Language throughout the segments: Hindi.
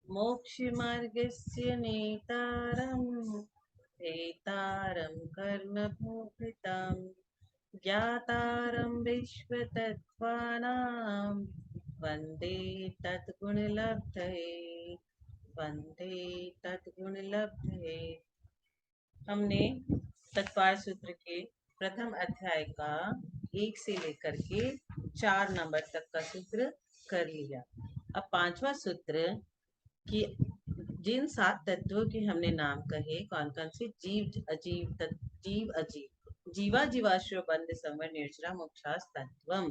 मोक्षमार्गस्य नेतारं हेतारं कर्मभूषितं ज्ञातारं विश्वतत्त्वानां वन्दे तद्गुणलब्धये वन्दे तद्गुणलब्धये। हमने तत्पार सूत्र के प्रथम अध्याय का 1 से लेकर के 4 नंबर तक का सूत्र कर लिया। अब पांचवा सूत्र कि जिन 7 तत्वों के हमने नाम कहे, कौन कौन से? जीव अजीव जीव अजीव जीवा जीवाश्व बंध संवर निर्जरा मोक्षास तत्वम।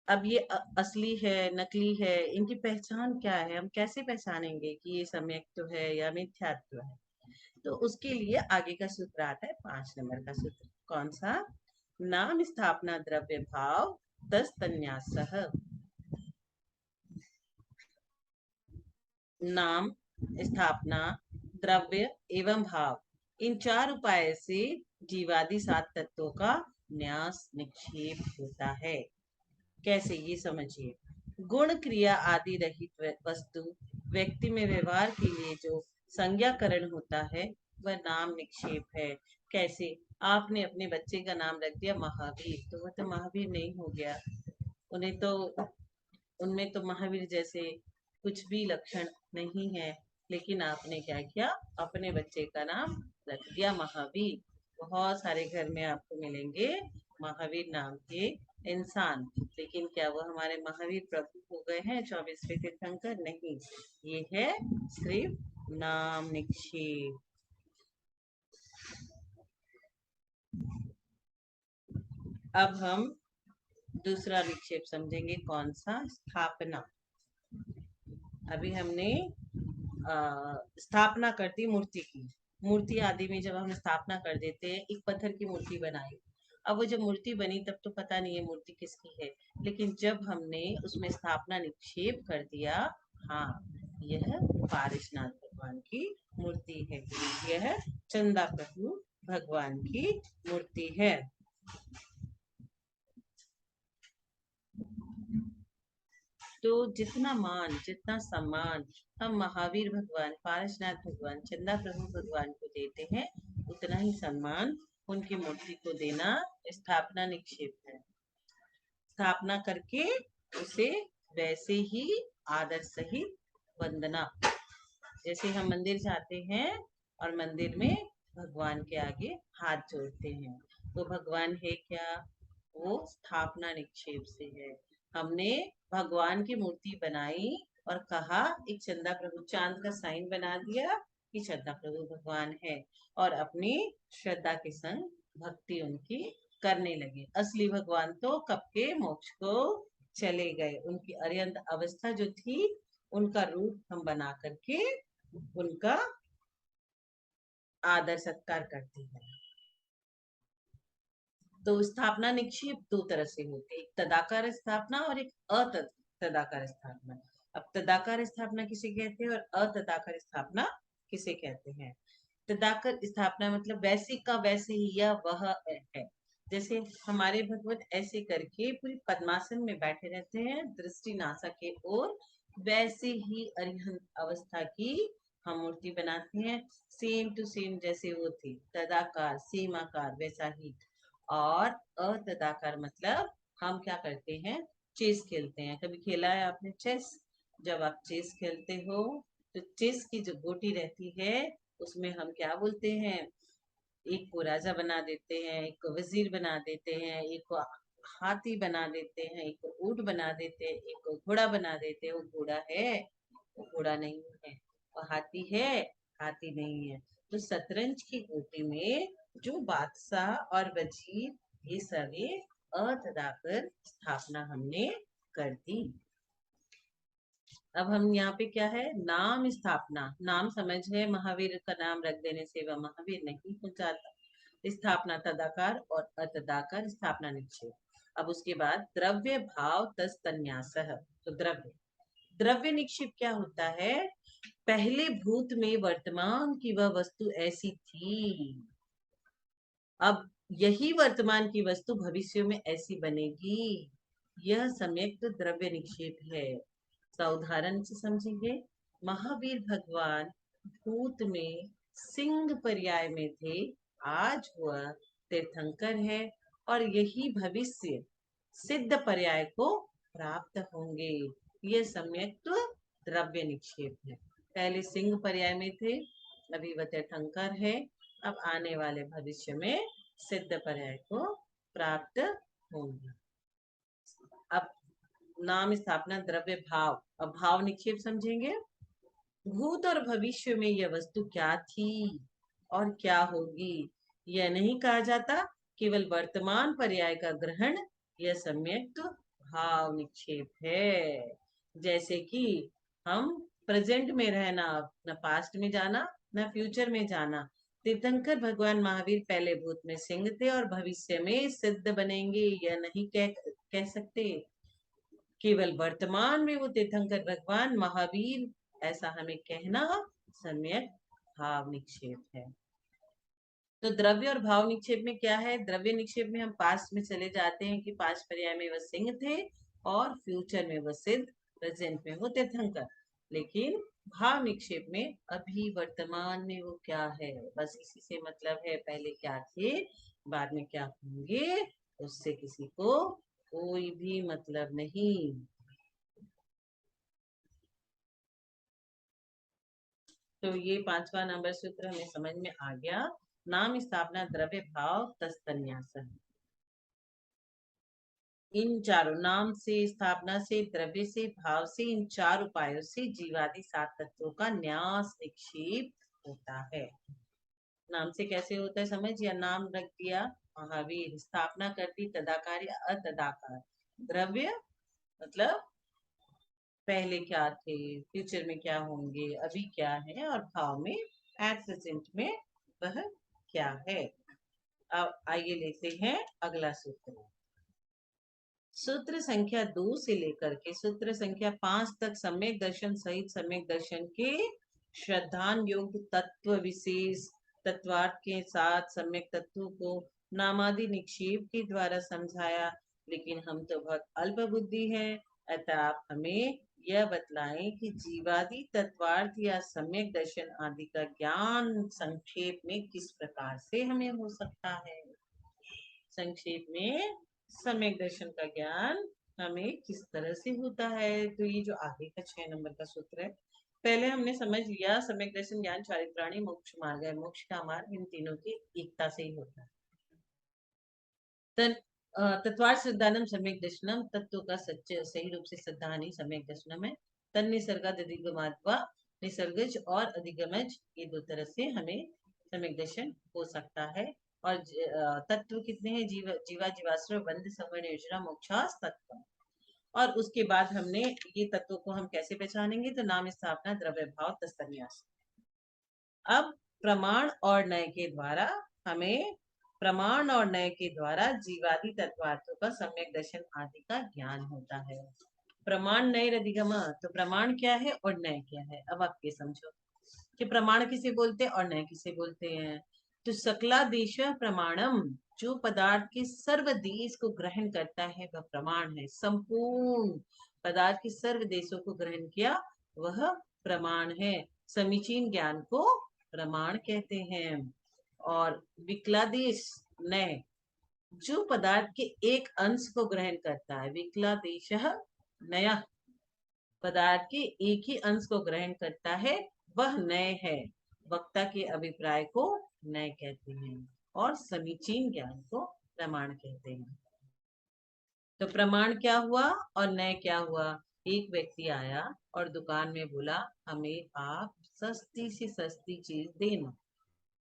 अब ये असली है नकली है, इनकी पहचान क्या है? हम कैसे पहचानेंगे कि ये सम्यक तो है या मिथ्यात्व है? तो उसके लिए आगे का सूत्र आता है 5 नंबर का सूत्र। कौन सा? नाम स्थापना द्रव्य भाव तस्तन्यासः। नाम स्थापना द्रव्य एवं भाव, इन 4 उपाय से जीवादि 7 तत्वों का न्यास निक्षेप होता है। कैसे? ये समझिए। गुण क्रिया आदि रहित वस्तु व्यक्ति में व्यवहार के लिए जो संज्ञाकरण होता है वह नाम निक्षेप है। कैसे? आपने अपने बच्चे का नाम रख दिया महावीर, तो वह तो महावीर नहीं हो गया। उन्हें तो उनमें तो महावीर जैसे कुछ भी लक्षण नहीं है, लेकिन आपने क्या किया? अपने बच्चे का नाम रख दिया महावीर। बहुत सारे घर में आपको मिलेंगे महावीर नाम के इंसान, लेकिन क्या वो हमारे महावीर प्रभु हो गए हैं 24वें तीर्थंकर? नहीं, ये है सिर्फ नाम निक्षेप। अब हम दूसरा निक्षेप समझेंगे। कौन सा? स्थापना। अभी हमने स्थापना कर दी मूर्ति की। मूर्ति आदि में जब हम स्थापना कर देते हैं, एक पत्थर की मूर्ति बनाई, अब वो जब मूर्ति बनी तब तो पता नहीं है मूर्ति किसकी है, लेकिन जब हमने उसमें स्थापना निक्षेप कर दिया, हाँ यह पारिशनाथ भगवान की मूर्ति है, यह चंदा प्रभु भगवान की मूर्ति है। तो जितना मान जितना सम्मान हम महावीर भगवान, पारसनाथ भगवान, चंदा प्रभु भगवान को देते हैं, उतना ही सम्मान उनकी मूर्ति को देना स्थापना निक्षेप है। स्थापना करके उसे वैसे ही आदर सहित वंदना। जैसे हम मंदिर जाते हैं और मंदिर में भगवान के आगे हाथ जोड़ते हैं, तो भगवान है क्या? वो स्थापना निक्षेप से है। हमने भगवान की मूर्ति बनाई और कहा, एक चंदा प्रभु, चांद का साइन बना दिया कि चंदा प्रभु भगवान है, और अपनी श्रद्धा के संग भक्ति उनकी करने लगे। असली भगवान तो कब के मोक्ष को चले गए। उनकी अत्यंत अवस्था जो थी, उनका रूप हम बना करके उनका आदर सत्कार करते हैं। तो स्थापना निक्षेप दो तरह से होते हैं, एक तदाकार स्थापना और एक अतदाकार स्थापना। अब तदाकार स्थापना किसे कहते हैं और अतदाकार स्थापना किसे कहते हैं? तदाकर स्थापना मतलब वैसे का वैसे ही, या वह है। जैसे हमारे भगवत ऐसे करके पूरी पद्मासन में बैठे रहते हैं, दृष्टि नासा के ओर, वैसे ही अरिहंत अवस्था की हम मूर्ति बनाते हैं, सेम टू सेम जैसे वो थी। तदाकार सेम आकार वैसा ही। और अतदाकार मतलब हम क्या करते हैं? चेस खेलते हैं। कभी खेला है आपने चेस? जब आप चेस खेलते हो तो चेस की जो गोटी रहती है, उसमें हम क्या बोलते हैं? एक को राजा बना देते हैं, एक को वजीर बना देते हैं, एक को हाथी बना देते हैं, एक को ऊंट बना देते हैं, एक को घोड़ा बना देते हैं। वो घोड़ा है, वो घोड़ा नहीं है। वो हाथी है, हाथी नहीं है। तो शतरंज की गोटी में जो बादशाह और वजीर, ये सभी अतदाकर स्थापना हमने कर दी। अब हम यहाँ पे क्या है? नाम स्थापना। नाम समझ गए, महावीर का नाम रख देने से वह महावीर नहीं हो जाता। स्थापना तदाकार और अतदाकार स्थापना निक्षेप। अब उसके बाद द्रव्य भाव तस्तन्यासः। तो द्रव्य द्रव्य निक्षेप क्या होता है? पहले भूत में वर्तमान की वह वस्तु ऐसी थी, अब यही वर्तमान की वस्तु भविष्य में ऐसी बनेगी, यह सम्यक द्रव्य निक्षेप है। उदाहरण से समझेंगे। महावीर भगवान भूत में सिंह पर्याय में थे, आज वह तीर्थंकर है और यही भविष्य सिद्ध पर्याय को प्राप्त होंगे। ये सम्यक द्रव्य निक्षेप है। पहले सिंह पर्याय में थे, अभी वह तीर्थंकर है, अब आने वाले भविष्य में सिद्ध पर्याय को प्राप्त होंगे। अब नाम स्थापना द्रव्य भाव, अब भाव निक्षेप समझेंगे। भूत और भविष्य में यह वस्तु क्या थी और क्या होगी, यह नहीं कहा जाता, केवल वर्तमान पर्याय का ग्रहण यह सम्यक भाव निक्षेप है। जैसे कि हम प्रेजेंट में रहना, न पास्ट में जाना न फ्यूचर में जाना। तीर्थंकर भगवान महावीर पहले भूत में सिंह थे और भविष्य में सिद्ध बनेंगे, यह नहीं कह सकते। केवल वर्तमान में वो तीर्थंकर भगवान महावीर, ऐसा हमें कहना सम्यक भाव निक्षेप है। तो द्रव्य और भाव निक्षेप में क्या है? द्रव्य निक्षेप में हम पास्ट में चले जाते हैं कि पास्ट पर्याय में वह सिंह थे और फ्यूचर में वह सिद्ध, प्रेजेंट में वो तीर्थंकर। लेकिन भाव निक्षेप में अभी वर्तमान में वो क्या है, बस इसी से मतलब है। पहले क्या थे, बाद में क्या होंगे, उससे किसी को कोई भी मतलब नहीं। तो ये 5वां नंबर सूत्र हमें समझ में आ गया। नाम स्थापना द्रव्य भाव तस्तन्यासन, इन चारों नाम से, स्थापना से, द्रव्य से, भाव से, इन 4 उपायों से जीवादि 7 तत्वों का न्यास निक्षेप होता है। नाम से कैसे होता है समझ, या नाम रख दिया महावीर, स्थापना कर दी तदाकार या अतदाकार। द्रव्य मतलब पहले क्या थे, फ्यूचर में क्या होंगे, अभी क्या है, और भाव में एट प्रेजेंट में वह क्या है। अब आइए लेते हैं अगला सूत्र। सूत्र संख्या 2 से लेकर के सूत्र संख्या 5 तक सम्यक दर्शन सहित सम्यक दर्शन के श्रद्धान योग्य तत्व विशेष तत्वार्थ के साथ सम्यक तत्वों को नामादि निक्षेप के द्वारा समझाया। लेकिन हम तो बहुत अल्प बुद्धि है, अतः आप हमें यह बतलाएं कि जीवादि तत्वार्थ या सम्यक दर्शन आदि का ज्ञान संक्षेप में किस प्रकार से हमें हो सकता है। संक्षेप में सम्यक दर्शन का ज्ञान हमें किस तरह से होता है। तो ये जो आगे का 6 नंबर का सूत्र है, पहले हमने समझ लिया सम्यक दर्शन ज्ञान चारित्राणी मोक्ष मार्ग है, मोक्ष का मार्ग इन तीनों की एकता से ही होता है। तत्वार्थ श्रद्धानम सम्यक दर्शनम, तत्व का सच्चे सही रूप से श्रद्धा नहीं सम्यक दर्शनम है। तन निसर्गाद अधिगमात्वा, निसर्गज और अधिगमज, ये 2 तरह से हमें सम्यक दर्शन हो सकता है। और तत्व कितने हैं, जीवा जीवाश्रय बंध संवरण योजना मोक्षास तत्व। और उसके बाद हमने ये तत्वों को हम कैसे पहचानेंगे, तो नाम स्थापना द्रव्य भाव तस्तन्यास। अब प्रमाण और नय के द्वारा हमें, प्रमाण और नय के द्वारा जीवादि तत्वार्थों का सम्यक दर्शन आदि का ज्ञान होता है। प्रमाण नय अधिगम, तो प्रमाण क्या है और नय क्या है। अब आप ये समझो कि प्रमाण किसे बोलते हैं और नय किसे बोलते हैं। तो सकला देश प्रमाणम, जो पदार्थ के सर्व देश को ग्रहण करता है वह प्रमाण है। संपूर्ण पदार्थ के सर्व देशों को ग्रहण किया वह प्रमाण है। समीचीन ज्ञान को प्रमाण कहते हैं। और विकलादेश नय, जो पदार्थ के एक अंश को ग्रहण करता है, विकलादेश नया, पदार्थ के एक ही अंश को ग्रहण करता है वह नय है। वक्ता के अभिप्राय को नय कहते हैं और समीचीन ज्ञान को प्रमाण कहते हैं। तो प्रमाण क्या हुआ और नय क्या हुआ। एक व्यक्ति आया और दुकान में बोला हमें आप सस्ती से सस्ती चीज देना।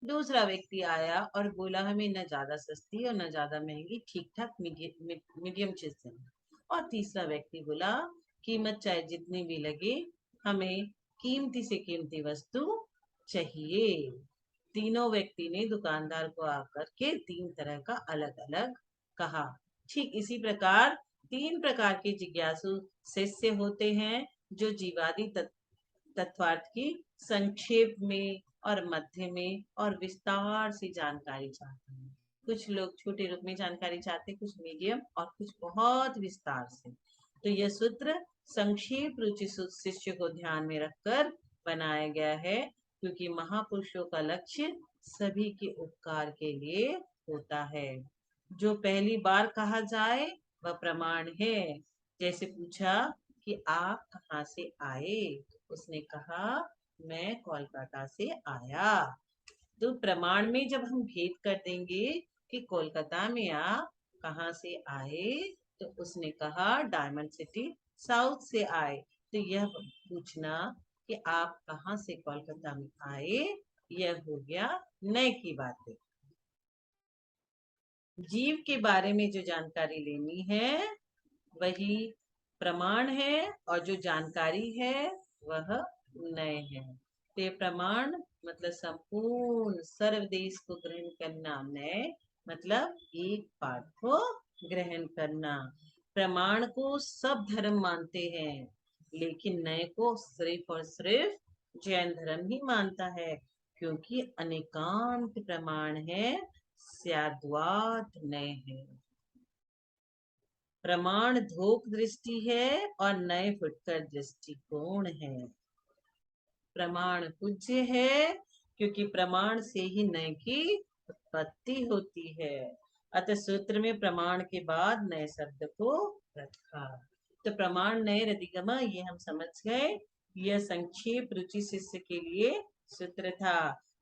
दूसरा व्यक्ति आया और बोला हमें न ज्यादा सस्ती और न ज्यादा महंगी, ठीक ठाक मीडियम चीज देना। और तीसरा व्यक्ति बोला कीमत चाहे जितनी भी लगे, हमें कीमती से कीमती वस्तु चाहिए। तीनों व्यक्ति ने दुकानदार को आकर के 3 तरह का अलग अलग कहा। ठीक इसी प्रकार 3 प्रकार के जिज्ञासु शिष्य होते हैं, जो जीवादि तत्वार्थ की संक्षेप में और मध्य में और विस्तार से जानकारी चाहते हैं। कुछ लोग छोटे रूप में जानकारी चाहते हैं, कुछ मीडियम और कुछ बहुत विस्तार से। तो यह सूत्र संक्षेप रुचि शिष्य को ध्यान में रखकर बनाया गया है, क्योंकि महापुरुषों का लक्ष्य सभी के उपकार के लिए होता है। जो पहली बार कहा जाए वह प्रमाण है। जैसे पूछा कि आप कहाँ से आए, उसने कहा मैं कोलकाता से आया। तो प्रमाण में जब हम भेद कर देंगे कि कोलकाता में आप कहाँ से आए, तो उसने कहा डायमंड सिटी साउथ से आए। तो यह पूछना कि आप कहाँ से कोलकाता में आए, यह हो गया नए की बात है। जीव के बारे में जो जानकारी लेनी है वही प्रमाण है, और जो जानकारी है वह नए है। तो ये प्रमाण मतलब संपूर्ण सर्वदेश को ग्रहण करना, नए मतलब एक पाठ को ग्रहण करना। प्रमाण को सब धर्म मानते हैं, लेकिन नए को सिर्फ और सिर्फ जैन धर्म ही मानता है, क्योंकि अनेकांत प्रमाण है, स्याद्वात नए है। प्रमाण धोक दृष्टि है और नए फुटकर दृष्टिकोण है। प्रमाण पूज्य है, क्योंकि प्रमाण से ही नए की उत्पत्ति होती है। अतः सूत्र में प्रमाण के बाद नए शब्द को रखा। तो प्रमाण नए रतिगमा ये हम समझ गए। यह संक्षेप रुचि शिष्य के लिए सूत्र था।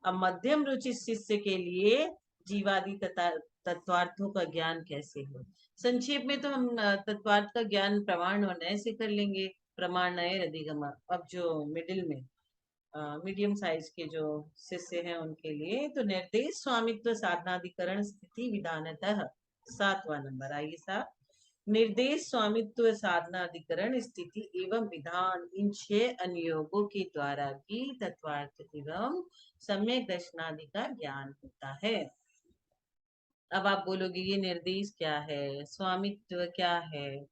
अब मध्यम रुचि शिष्य के लिए जीवादि तथा तत्वार्थों का ज्ञान कैसे हो। संक्षेप में तो हम तत्वार्थ का ज्ञान प्रमाण और नए से कर लेंगे, प्रमाण नए रदिगमा। अब जो मिडिल में मीडियम साइज के जो शिष्य हैं उनके लिए तो निर्देश स्वामित्व साधनाधिकरण स्थिति विधानतः 7वां नंबर। आइए साहब, निर्देश स्वामित्व साधनाधिकरण स्थिति एवं विधान इन 6 अनुयोगों के द्वारा भी तत्वार्थ एवं सम्यक दर्शनादि का ज्ञान होता है। अब आप बोलोगे ये निर्देश क्या है, स्वामित्व क्या है।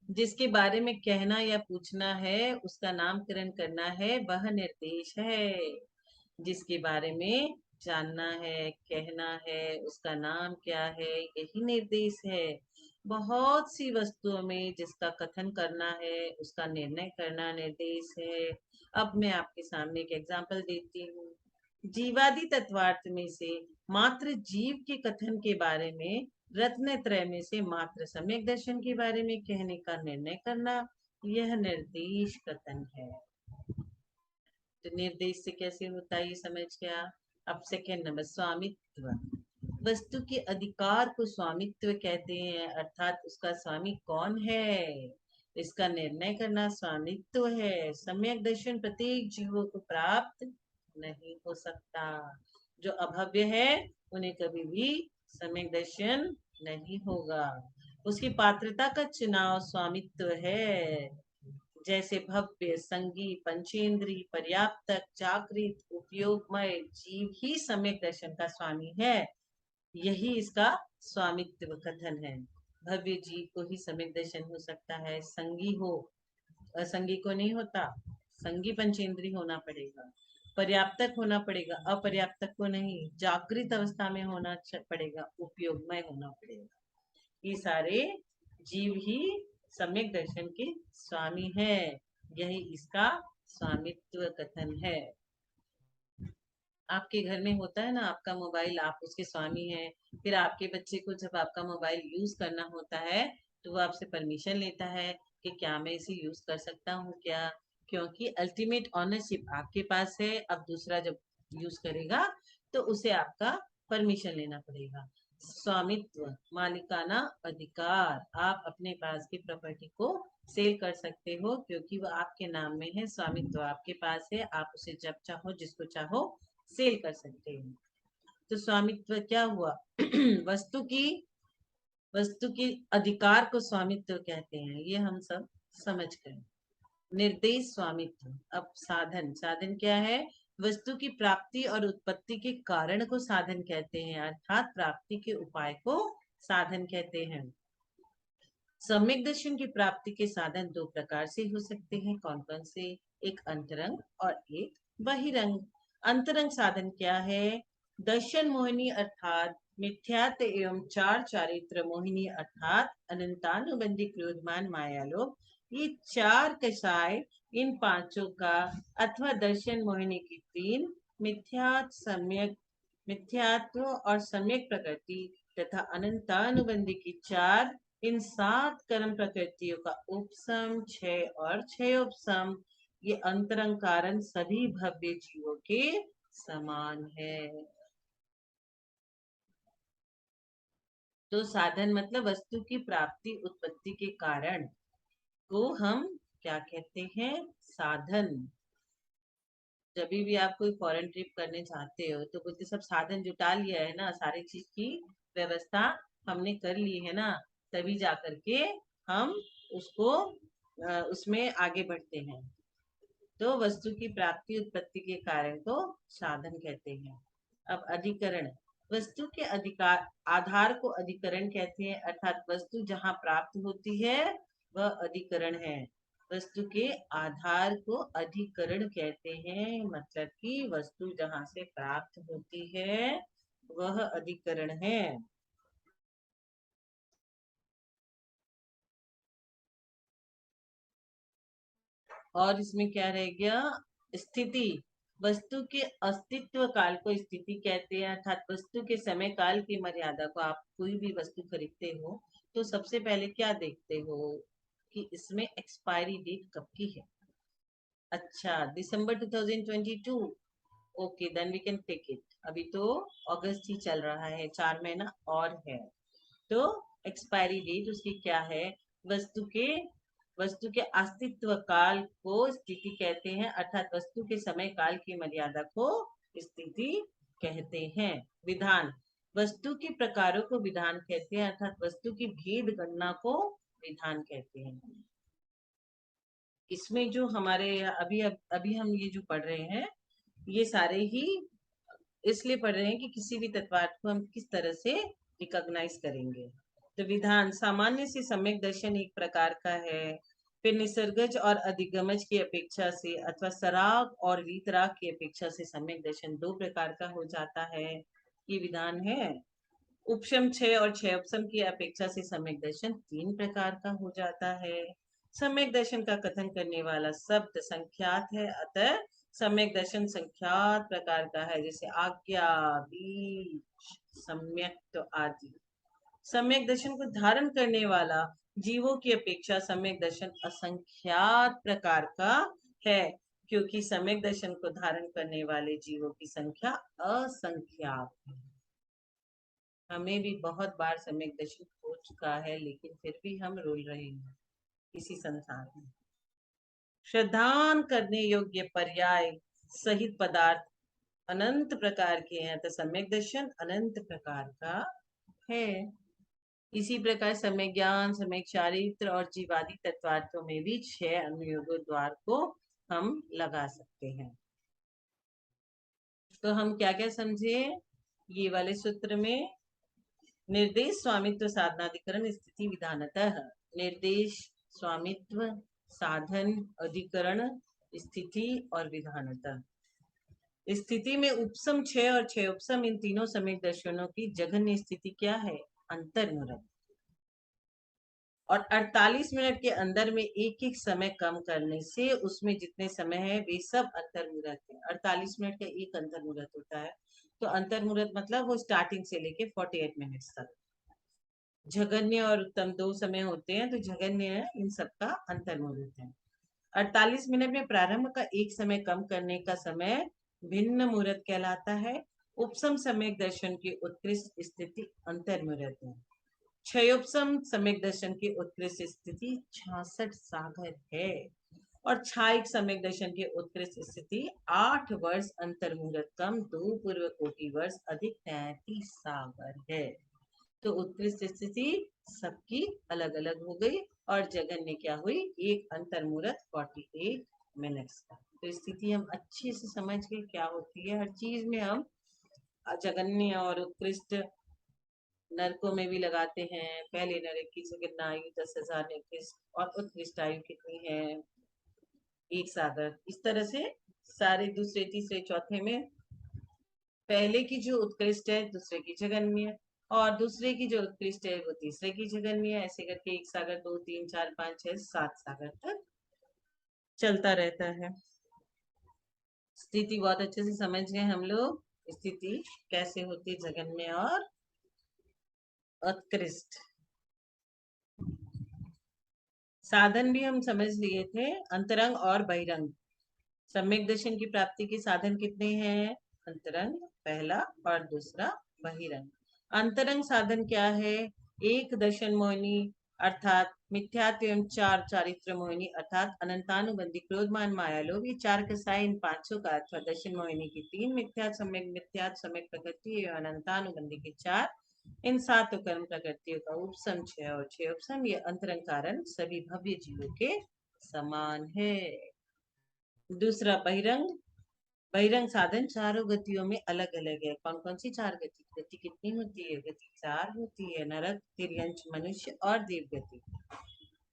जिसके बारे में कहना या पूछना है उसका नामकरण करना है, वह निर्देश है। जिसके बारे में जानना है, कहना है, उसका नाम क्या है, यही निर्देश है। बहुत सी वस्तुओं में जिसका कथन करना है उसका निर्णय करना निर्देश है। अब मैं आपके सामने एक एग्जांपल देती हूँ। जीवादि तत्वार्थ में से मात्र जीव के कथन के बारे में, रत्न त्रय में से मात्र सम्यक दर्शन के बारे में कहने का निर्णय करना, यह निर्देश कथन है। तो निर्देश से कैसे होता है ये समझ गया। अब सेकेंड नंबर स्वामित्व। वस्तु के अधिकार को स्वामित्व कहते हैं, अर्थात उसका स्वामी कौन है, इसका निर्णय करना स्वामित्व है। सम्यक दर्शन प्रत्येक जीवों को प्राप्त नहीं हो सकता। जो अभव्य है उन्हें कभी भी सम्यक दर्शन नहीं होगा। उसकी पात्रता का चुनाव स्वामित्व है। जैसे भव्य, संगी, पंचेंद्री, पर्याप्तक, जागृत, उपयोगमय जीव ही सम्यक दर्शन का स्वामी है। यही इसका स्वामित्व कथन है। भव्य जीव को ही सम्यक दर्शन हो सकता है, संगी हो, असंगी को नहीं होता। संगी पंचेंद्री होना पड़ेगा, पर्याप्तक होना पड़ेगा, अपर्याप्तक को नहीं, जागृत अवस्था में होना पड़ेगा, उपयोगमय होना पड़ेगा। ये सारे जीव ही सम्यक दर्शन के स्वामी है। यही इसका स्वामित्व कथन है। आपके घर में होता है ना, आपका मोबाइल, आप उसके स्वामी हैं। फिर आपके बच्चे को जब आपका मोबाइल यूज करना होता है तो वो आपसे परमिशन लेता है कि क्या मैं इसे यूज कर सकता हूँ क्या, क्योंकि अल्टीमेट ऑनरशिप आपके पास है। अब दूसरा जब यूज करेगा तो उसे आपका परमिशन लेना पड़ेगा। स्वामित्व, मालिकाना अधिकार। आप अपने पास की प्रॉपर्टी को सेल कर सकते हो, क्योंकि वो आपके नाम में है, स्वामित्व आपके पास है। आप उसे जब चाहो जिसको चाहो सेल कर सकते हैं। तो स्वामित्व क्या हुआ वस्तु की अधिकार को स्वामित्व कहते हैं, ये हम सब समझ गए। निर्देश स्वामित्व। अब साधन, साधन क्या है, वस्तु की प्राप्ति और उत्पत्ति के कारण को साधन कहते हैं, अर्थात प्राप्ति के उपाय को साधन कहते हैं। सम्यक दर्शन की प्राप्ति के साधन दो प्रकार से हो सकते हैं। कौन कौन से, एक अंतरंग और एक बहिरंग। अंतरंग साधन क्या है, दर्शन मोहिनी अर्थात मिथ्यात्व एवं चार चारित्र मोहिनी अर्थात अनंतानुबंधी क्रोधमान माया लोभ, ये चार कषाय इन पांचों का अथवा दर्शन मोहिनी की तीन मिथ्यात्व और सम्यक प्रकृति तथा अनंतानुबंधी की चार, इन सात कर्म प्रकृतियों का उपसम क्षय और क्षयोपसम ये अंतरंग कारण सभी भव्य जीवों के समान है। तो साधन मतलब वस्तु की प्राप्ति उत्पत्ति के कारण को हम क्या कहते हैं? साधन। जब भी आप कोई फॉरेन ट्रिप करने चाहते हो तो बोलते सब साधन जुटा लिया है ना, सारी चीज की व्यवस्था हमने कर ली है ना, तभी जा करके हम उसको उसमें आगे बढ़ते हैं। तो वस्तु की प्राप्ति उत्पत्ति के कारण को साधन कहते हैं। अब अधिकरण, वस्तु के अधिकार आधार को अधिकरण कहते हैं, अर्थात वस्तु जहाँ प्राप्त होती है वह अधिकरण है। वस्तु के आधार को अधिकरण कहते हैं, मतलब कि वस्तु जहाँ से प्राप्त होती है वह अधिकरण है। और इसमें क्या रह गया? स्थिति, वस्तु के अस्तित्व काल को स्थिति कहते हैं, अर्थात वस्तु के समय काल की मर्यादा को। आप कोई भी वस्तु खरीदते हो तो सबसे पहले क्या देखते हो कि इसमें एक्सपायरी डेट कब की है। अच्छा, दिसंबर 2022, okay then we can take it. अभी तो अगस्त ही चल रहा है, 4 महीना और है। तो एक्सपायरी डेट उसकी क्या है? वस्तु के अस्तित्व काल को स्थिति कहते हैं, अर्थात वस्तु के समय काल की मर्यादा को स्थिति कहते हैं। विधान, वस्तु के प्रकारों को विधान कहते हैं, अर्थात वस्तु की भेद गणना को विधान कहते हैं। इसमें जो हमारे अभी हम ये जो पढ़ रहे हैं ये सारे ही इसलिए पढ़ रहे हैं कि किसी भी तत्वार्थ को हम किस तरह से रिकॉग्नाइज करेंगे। तो विधान, सामान्य से सम्यक दर्शन एक प्रकार का है, फिर निसर्गज और अधिगमज की अपेक्षा से अथवा सराग और वीतराग की अपेक्षा से सम्यक दर्शन दो प्रकार का हो जाता है, ये विधान है। उपशम क्षय और क्षय उपशम की अपेक्षा से सम्यक दर्शन तीन प्रकार का हो जाता है। सम्यक दर्शन का कथन करने वाला शब्द संख्यात है, अतः सम्यक दर्शन संख्यात प्रकार का है, जैसे आज्ञा, बीज, सम्यक आदि। सम्यक दर्शन को धारण करने वाला जीवों की अपेक्षा सम्यक दर्शन असंख्यात प्रकार का है, क्योंकि सम्यक दर्शन को धारण करने वाले जीवों की संख्या असंख्यात है। हमें भी बहुत बार सम्यक दर्शन हो चुका है, लेकिन फिर भी हम रोल रहे हैं इसी संसार में। श्रद्धान करने योग्य पर्याय सहित पदार्थ अनंत प्रकार के हैं, तो सम्यक दर्शन अनंत प्रकार का है। इसी प्रकार सम्यक ज्ञान, सम्यक चारित्र और जीवादि तत्वार्थों में भी 6 अनुयोगों द्वार को हम लगा सकते हैं। तो हम क्या क्या समझे ये वाले सूत्र में? निर्देश, स्वामित्व, साधनाधिकरण, स्थिति, विधानतः। निर्देश, स्वामित्व, साधन, अधिकरण, स्थिति और विधानतः। स्थिति में उपसम क्षय और क्षय उपसम इन तीनों सम्यक दर्शनों की जघन्य स्थिति क्या है? अंतर्मुरत। और 48 मिनट के अंदर में एक एक समय कम करने से उसमें जितने समय है वे सब अंतर्मुहूर्त है। 48 मिनट का एक अंतर्मुहूर्त होता है, तो अंतर्मुहूर्त मतलब वो स्टार्टिंग से लेके 48 मिनट्स तक। जघन्य और उत्तम दो समय होते हैं, तो जघन्य इन सबका अंतर्मुहूर्त है। 48 मिनट में प्रारंभ का एक समय कम करने का समय भिन्न मुहूर्त कहलाता है। उपसम सम्यक दर्शन की उत्कृष्ट स्थिति अंतर्मुहूर्त है। क्षयोपसम सम्यक दर्शन की उत्कृष्ट स्थिति 66 सागर है, और छायिक सम्यक दर्शन की उत्कृष्ट स्थिति 8 वर्ष अंतर्मुहूर्त कम 2 पूर्व कोटि वर्ष अधिक 33 सागर है। तो उत्कृष्ट स्थिति सबकी अलग अलग हो गई, और जघन्य क्या हुई? एक अंतर्मुहूर्त 48 मिनट्स का। तो स्थिति हम अच्छे से समझ गए क्या होती है। हर चीज में हम जघन्य और उत्कृष्ट नरकों में भी लगाते हैं। पहले नरक की जगन्य आयु 10,000 निकृष्ट, और उत्कृष्ट आयु कितनी है? 1 सागर। इस तरह से सारे दूसरे तीसरे चौथे में पहले की जो उत्कृष्ट है दूसरे की जघन्य, और दूसरे की जो उत्कृष्ट है वो तीसरे की जघन्य, ऐसे करके 1 सागर 2 3 4 5 6 7 सागर तक चलता रहता है। स्थिति बहुत अच्छे से समझ गए हम लोग, स्थिति कैसे होती जगन्य और उत्कृष्ट। साधन भी हम समझ लिए थे, अंतरंग और बहिरंग। सम्यक दर्शन की प्राप्ति के साधन कितने हैं? अंतरंग पहला और दूसरा बहिरंग। अंतरंग साधन क्या है? एक दर्शन मोहिनी अर्थात मिथ्यात्व एवं चार चारित्र मोहिनी अर्थात अनंतानुबंधी क्रोधमान माया लोभ, ये चार कसाई इन पांचों का अथवा दर्शन मोहिनी की तीन मिथ्यात सम्यक प्रकृति एवं अनंतानुबंधी के चार, इन सातों कर्म प्रकृतियों का उपसम 6 और 6 उपसम, ये अंतरंग कारण सभी भव्य जीवों के समान है। दूसरा बहिरंग। बहिरंग साधन चारों गतियों में अलग अलग है। कौन कौन सी चार गति? गति कितनी होती है? गति चार होती है, नरक, तिर्यंच, मनुष्य और देव गति।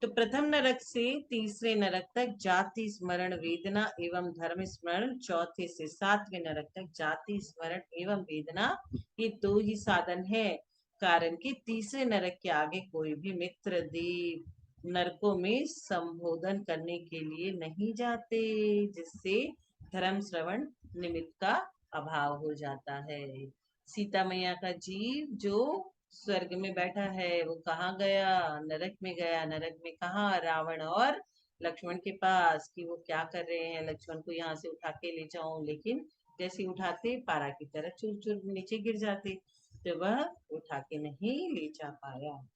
तो प्रथम नरक से तीसरे नरक तक जाति स्मरण वेदना एवं धर्म स्मरण, चौथे से सातवें नरक तक जाति स्मरण एवं वेदना, ये दो ही साधन है। कारण कि तीसरे नरक के आगे कोई भी मित्र देव नरकों में संबोधन करने के लिए नहीं जाते, जिससे धर्म श्रवण निमित्त का अभाव हो जाता है। सीता मैया का जीव जो स्वर्ग में बैठा है, वो कहाँ गया? नरक में गया। नरक में कहाँ? रावण और लक्ष्मण के पास, कि वो क्या कर रहे हैं, लक्ष्मण को यहाँ से उठा के ले जाऊं, लेकिन जैसे उठाते पारा की तरह चुर चुर नीचे गिर जाते, तो वह उठा के नहीं ले जा पाया।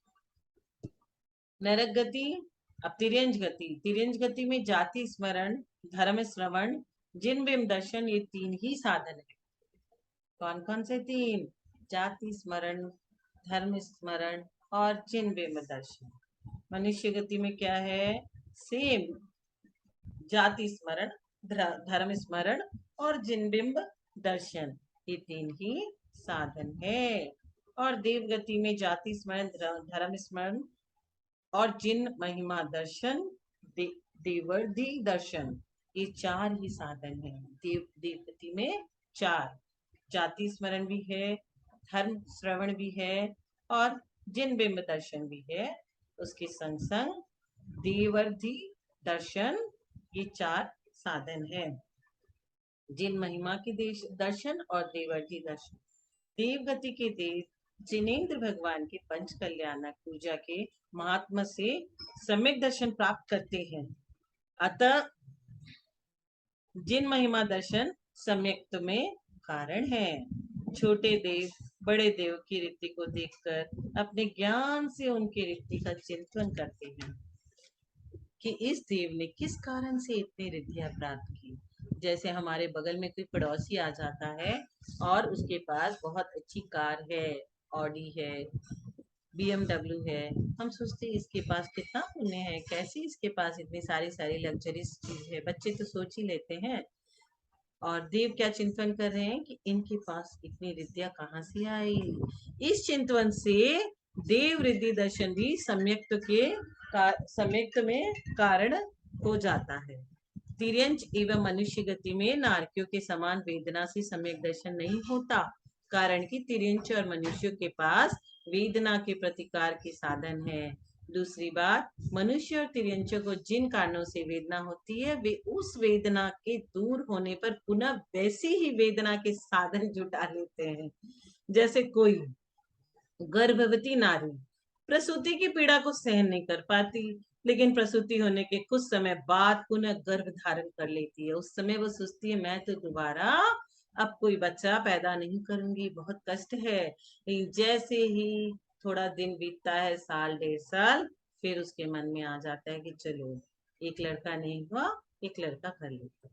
नरक गति। अब तिर्यंज गति। तिर्यंज गति में जाति स्मरण, धर्म श्रवण, जिन बिंब दर्शन, ये तीन ही साधन है। कौन कौन से तीन? जाति स्मरण, धर्म स्मरण और जिन बिंब दर्शन। मनुष्य गति में क्या है? सेम, जाति स्मरण, धर्म स्मरण और जिन बिंब दर्शन, ये तीन ही साधन है। और देव गति में जाति स्मरण, धर्म स्मरण और जिन महिमा दर्शन, देवर्धि दर्शन, ये चार ही साधन है। देव गति में चार, जाति स्मरण भी है, धर्म श्रवण भी है और जिन बिंब दर्शन भी है। उसके संग संग देवर्धि दर्शन, ये चार साधन है। जिन महिमा के दर्शन और देवर्धि दर्शन। देव गति के देव जिनेन्द्र भगवान के पंच कल्याणक पूजा के महात्मा से सम्यक दर्शन प्राप्त करते हैं। अतः जिन महिमा दर्शन सम्यक्त में कारण है। छोटे देव बड़े देव की रीति को देखकर अपने ज्ञान से उनकी रीति का चिंतन करते हैं कि इस देव ने किस कारण से इतनी रिद्धियां प्राप्त की। जैसे हमारे बगल में कोई पड़ोसी आ जाता है और उसके पास बहुत अच्छी कार है, ऑडी है, BMW है, हम सोचते हैं इसके पास कितना पुण्य है, कैसे इसके पास इतनी सारी लग्जरीज चीज है। बच्चे तो सोच ही लेते हैं। और देव क्या चिंतन कर रहे हैं कि इनके पास इतनी रिद्धियां कहाँ से आई। इस चिंतन से देव रिद्धि दर्शन भी सम्यक्त में कारण हो जाता है। तिर्यंच एवं मनुष्य गति में नारकियों के समान वेदना से सम्यक दर्शन नहीं होता, कारण कि तिर्यंच और मनुष्य के पास वेदना के प्रतिकार के साधन है। दूसरी बात, मनुष्य और तिर्यंचों को जिन कारणों से वेदना होती है, वे उस वेदना के दूर होने पर पुनः वैसी ही वेदना के साधन जुटा लेते हैं। जैसे कोई गर्भवती नारी प्रसूति की पीड़ा को सहन नहीं कर पाती, लेकिन प्रसूति होने के कुछ समय बाद पुनः गर्भ धारण कर लेती है। उस समय वो सोचती है मैं तो दोबारा अब कोई बच्चा पैदा नहीं करूंगी, बहुत कष्ट है। लेकिन जैसे ही थोड़ा दिन बीतता है, साल डेढ़ साल, फिर उसके मन में आ जाता है कि चलो एक लड़का नहीं हुआ, एक लड़का कर लेता।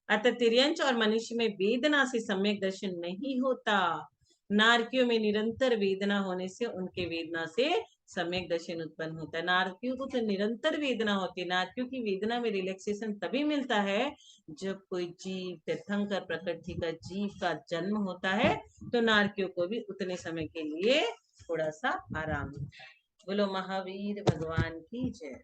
अतः तिर्यंच और मनुष्य में वेदना से सम्यक दर्शन नहीं होता। नारकियों में निरंतर वेदना होने से उनके वेदना से सम्यक दर्शन उत्पन्न होता है। नारकियों को तो निरंतर वेदना होती है। नारकियों की वेदना में रिलैक्सेशन तभी मिलता है जब कोई जीव, तीर्थंकर प्रकृति का जीव का जन्म होता है, तो नारकियों को भी उतने समय के लिए थोड़ा सा आराम। बोलो महावीर भगवान की जय।